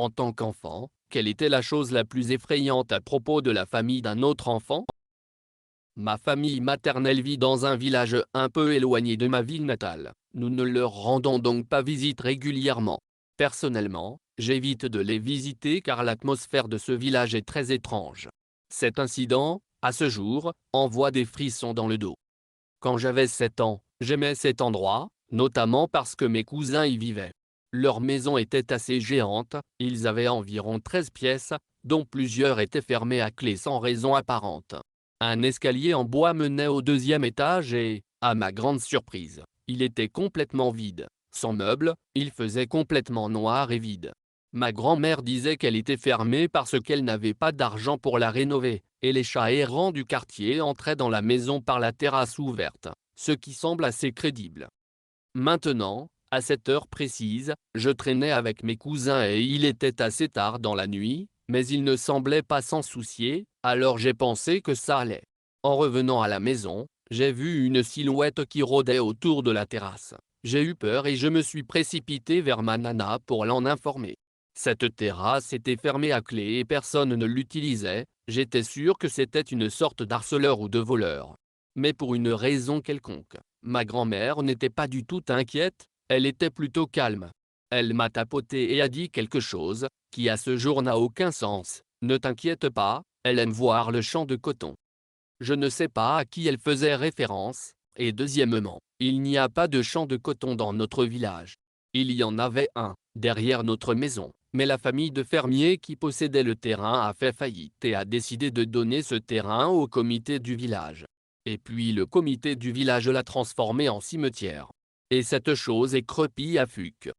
En tant qu'enfant, quelle était la chose la plus effrayante à propos de la famille d'un autre enfant? Ma famille maternelle vit dans un village un peu éloigné de ma ville natale. Nous ne leur rendons donc pas visite régulièrement. Personnellement, j'évite de les visiter car l'atmosphère de ce village est très étrange. Cet incident, à ce jour, envoie des frissons dans le dos. Quand j'avais 7 ans, j'aimais cet endroit, notamment parce que mes cousins y vivaient. Leur maison était assez géante, ils avaient environ 13 pièces, dont plusieurs étaient fermées à clé sans raison apparente. Un escalier en bois menait au deuxième étage et, à ma grande surprise, il était complètement vide. Sans meubles, il faisait complètement noir et vide. Ma grand-mère disait qu'elle était fermée parce qu'elle n'avait pas d'argent pour la rénover, et les chats errants du quartier entraient dans la maison par la terrasse ouverte, ce qui semble assez crédible. Maintenant, à cette heure précise, je traînais avec mes cousins et il était assez tard dans la nuit, mais ils ne semblaient pas s'en soucier, alors j'ai pensé que ça allait. En revenant à la maison, j'ai vu une silhouette qui rôdait autour de la terrasse. J'ai eu peur et je me suis précipité vers ma nana pour l'en informer. Cette terrasse était fermée à clé et personne ne l'utilisait, j'étais sûr que c'était une sorte d'harceleur ou de voleur. Mais pour une raison quelconque, ma grand-mère n'était pas du tout inquiète, elle était plutôt calme. Elle m'a tapoté et a dit quelque chose, qui à ce jour n'a aucun sens. Ne t'inquiète pas, elle aime voir le champ de coton. Je ne sais pas à qui elle faisait référence, et deuxièmement, il n'y a pas de champ de coton dans notre village. Il y en avait un, derrière notre maison, mais la famille de fermiers qui possédait le terrain a fait faillite et a décidé de donner ce terrain au comité du village. Et puis le comité du village l'a transformé en cimetière. Et cette chose est crepie à Fuc.